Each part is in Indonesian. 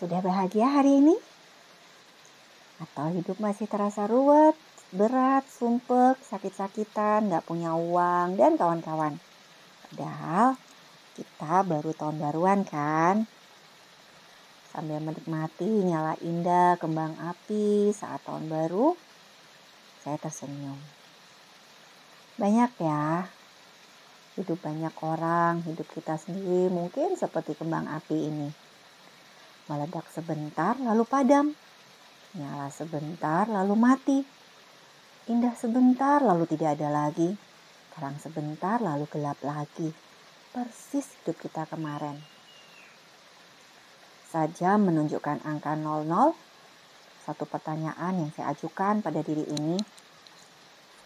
Sudah bahagia hari ini? Atau hidup masih terasa ruwet, berat, sumpek, sakit-sakitan, gak punya uang, dan kawan-kawan? Padahal kita baru tahun baruan kan? Sambil menikmati nyala indah kembang api saat tahun baru, saya tersenyum. Banyak ya, hidup banyak orang, hidup kita sendiri mungkin seperti kembang api ini. Meledak sebentar lalu padam, nyala sebentar lalu mati, indah sebentar lalu tidak ada lagi, terang sebentar lalu gelap lagi. Persis hidup kita kemarin. Saja menunjukkan angka 00, satu pertanyaan yang saya ajukan pada diri ini.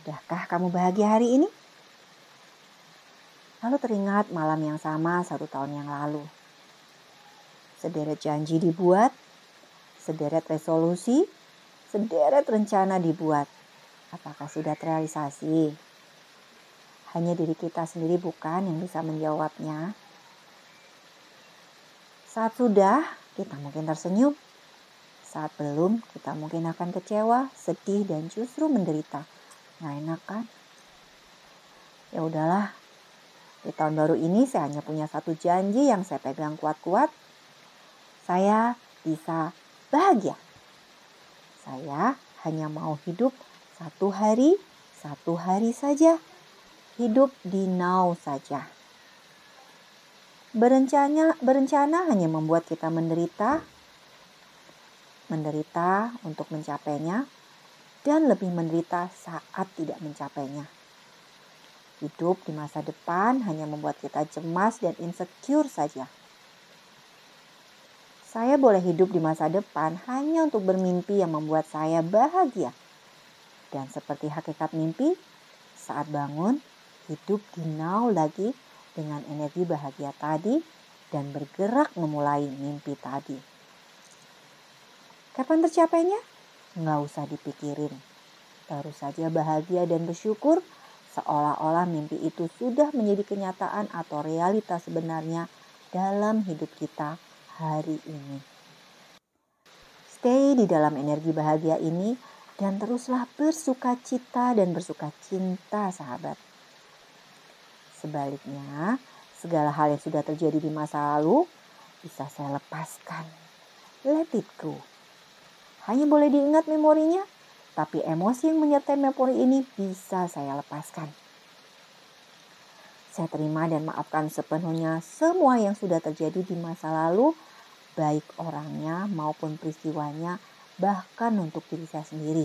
Sudahkah kamu bahagia hari ini? Lalu teringat malam yang sama 1 tahun yang lalu. Sederet janji dibuat, sederet resolusi, sederet rencana dibuat. Apakah sudah terrealisasi? Hanya diri kita sendiri bukan yang bisa menjawabnya. Saat sudah, kita mungkin tersenyum. Saat belum, kita mungkin akan kecewa, sedih, dan justru menderita. Nggak enak kan? Ya udahlah, di tahun baru ini saya hanya punya satu janji yang saya pegang kuat-kuat. Saya bisa bahagia. Saya hanya mau hidup satu hari saja. Hidup di now saja. Berencana hanya membuat kita menderita untuk mencapainya, dan lebih menderita saat tidak mencapainya. Hidup di masa depan hanya membuat kita cemas dan insecure saja. Saya boleh hidup di masa depan hanya untuk bermimpi yang membuat saya bahagia. Dan seperti hakikat mimpi, saat bangun, hidup di now lagi dengan energi bahagia tadi dan bergerak memulai mimpi tadi. Kapan tercapainya? Nggak usah dipikirin. Terus saja bahagia dan bersyukur seolah-olah mimpi itu sudah menjadi kenyataan atau realitas sebenarnya dalam hidup kita hari ini. Stay di dalam energi bahagia ini dan teruslah bersukacita dan bersuka cinta, sahabat. Sebaliknya, segala hal yang sudah terjadi di masa lalu bisa saya lepaskan. Let it go. Hanya boleh diingat memorinya, tapi emosi yang menyertai memori ini bisa saya lepaskan. Saya terima dan maafkan sepenuhnya semua yang sudah terjadi di masa lalu, baik orangnya maupun peristiwanya, bahkan untuk diri saya sendiri.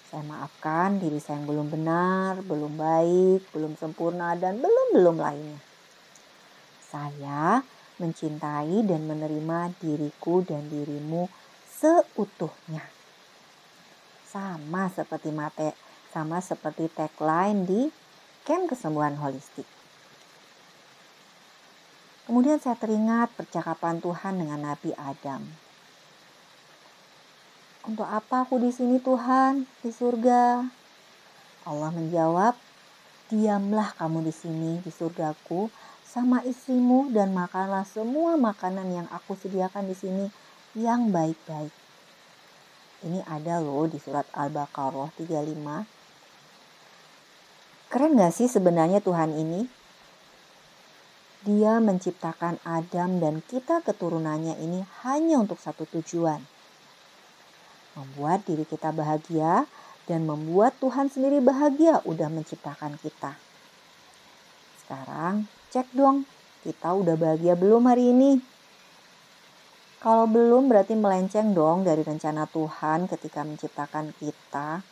Saya maafkan diri saya yang belum benar, belum baik, belum sempurna, dan belum lainnya. Saya mencintai dan menerima diriku dan dirimu seutuhnya. Sama seperti tagline di Camp Kesembuhan Holistik. Kemudian saya teringat percakapan Tuhan dengan Nabi Adam. Untuk apa aku di sini Tuhan, di surga? Allah menjawab, diamlah kamu di sini di surgaku sama istrimu dan makanlah semua makanan yang aku sediakan di sini yang baik-baik. Ini ada loh di surat Al-Baqarah 35. Keren gak sih sebenarnya Tuhan ini? Dia menciptakan Adam dan kita keturunannya ini hanya untuk satu tujuan. Membuat diri kita bahagia dan membuat Tuhan sendiri bahagia udah menciptakan kita. Sekarang cek dong, kita udah bahagia belum hari ini? Kalau belum berarti melenceng dong dari rencana Tuhan ketika menciptakan kita.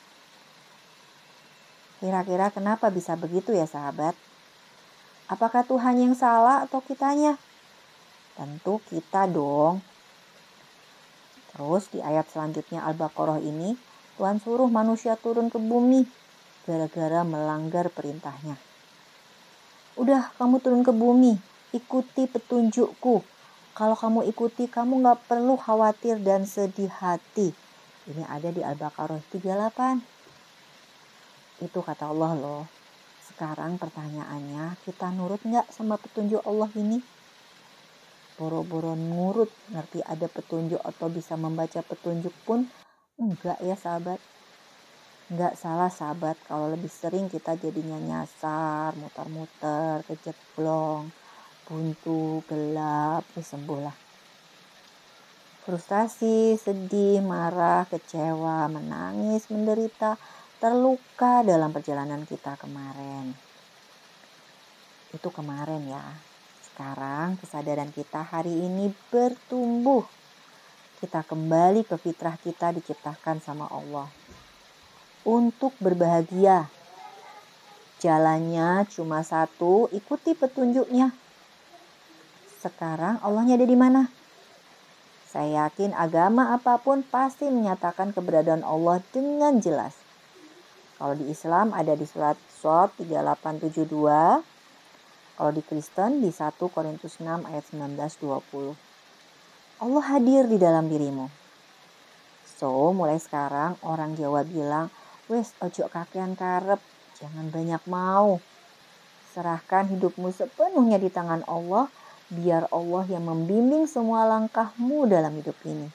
Kira-kira kenapa bisa begitu ya sahabat? Apakah Tuhan yang salah atau kitanya? Tentu kita dong. Terus di ayat selanjutnya Al-Baqarah ini, Tuhan suruh manusia turun ke bumi gara-gara melanggar perintahnya. Udah, kamu turun ke bumi, ikuti petunjukku. Kalau kamu ikuti, kamu gak perlu khawatir dan sedih hati. Ini ada di Al-Baqarah 38. Itu kata Allah loh. Sekarang pertanyaannya, kita nurut gak sama petunjuk Allah ini? boro-boro nurut, ngerti ada petunjuk atau bisa membaca petunjuk pun enggak ya sahabat. Enggak salah sahabat kalau lebih sering kita jadinya nyasar, muter-muter, keceplong, buntu, gelap, sembuhlah. Frustasi, sedih, marah, kecewa, menangis, menderita, terluka dalam perjalanan kita kemarin. Itu kemarin ya. Sekarang kesadaran kita hari ini bertumbuh. Kita kembali ke fitrah kita diciptakan sama Allah. Untuk berbahagia. Jalannya cuma satu, ikuti petunjuknya. Sekarang Allahnya ada di mana? Saya yakin agama apapun pasti menyatakan keberadaan Allah dengan jelas. Kalau di Islam ada di surat Shad 3872. Kalau di Kristen di 1 Korintus 6 ayat 19-20. Allah hadir di dalam dirimu. So, mulai sekarang orang Jawa bilang, wes ojo kakean karep, jangan banyak mau. Serahkan hidupmu sepenuhnya di tangan Allah, biar Allah yang membimbing semua langkahmu dalam hidup ini.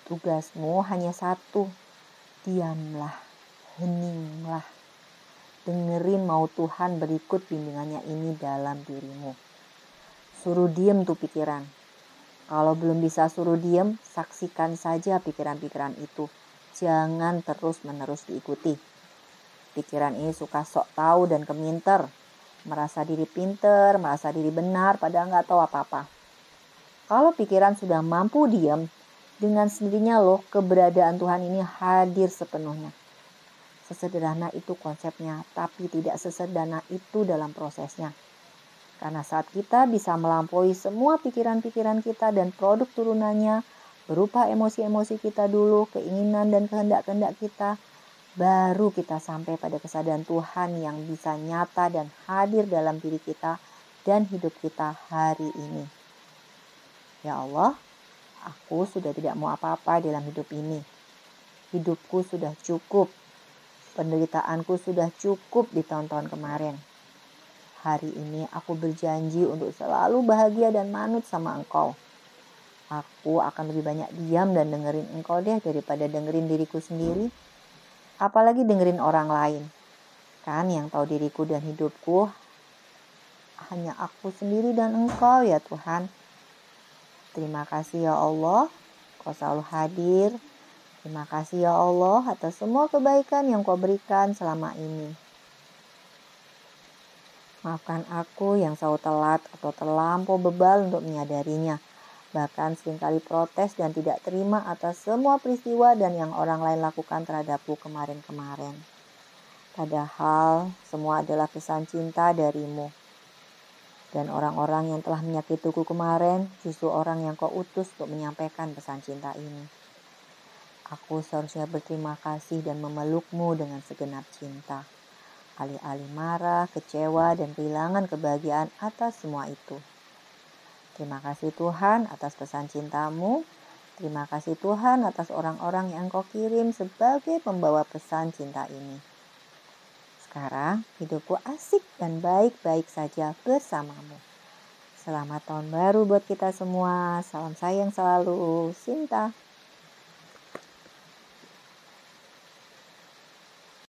Tugasmu hanya satu, diamlah, heninglah. Dengerin mau Tuhan berikut bimbingannya ini dalam dirimu. Suruh diem tuh pikiran. Kalau belum bisa suruh diem, saksikan saja pikiran-pikiran itu. Jangan terus-menerus diikuti. Pikiran ini suka sok tahu dan keminter. Merasa diri pinter, merasa diri benar, padahal nggak tahu apa-apa. Kalau pikiran sudah mampu diem, dengan sendirinya loh keberadaan Tuhan ini hadir sepenuhnya. Sesederhana itu konsepnya, tapi tidak sesederhana itu dalam prosesnya. Karena saat kita bisa melampaui semua pikiran-pikiran kita dan produk turunannya, berupa emosi-emosi kita dulu, keinginan dan kehendak-kehendak kita, baru kita sampai pada kesadaran Tuhan yang bisa nyata dan hadir dalam diri kita dan hidup kita hari ini. Ya Allah, aku sudah tidak mau apa-apa dalam hidup ini. Hidupku sudah cukup. Penderitaanku sudah cukup di tahun-tahun kemarin. Hari ini aku berjanji untuk selalu bahagia dan manut sama Engkau. Aku akan lebih banyak diam dan dengerin Engkau deh daripada dengerin diriku sendiri. Apalagi dengerin orang lain. Kan yang tahu diriku dan hidupku hanya aku sendiri dan Engkau ya Tuhan. Terima kasih ya Allah, Kau selalu hadir. Terima kasih ya Allah atas semua kebaikan yang Kau berikan selama ini. Maafkan aku yang selalu telat atau terlampau bebal untuk menyadarinya. Bahkan seringkali protes dan tidak terima atas semua peristiwa dan yang orang lain lakukan terhadapku kemarin-kemarin. Padahal semua adalah pesan cinta darimu. Dan orang-orang yang telah menyakitiku kemarin justru orang yang Kau utus untuk menyampaikan pesan cinta ini. Aku seharusnya berterima kasih dan memelukmu dengan segenap cinta. Alih-alih marah, kecewa, dan kehilangan kebahagiaan atas semua itu. Terima kasih Tuhan atas pesan cintamu. Terima kasih Tuhan atas orang-orang yang Engkau kirim sebagai pembawa pesan cinta ini. Sekarang hidupku asik dan baik-baik saja bersamamu. Selamat tahun baru buat kita semua. Salam sayang selalu, Sinta.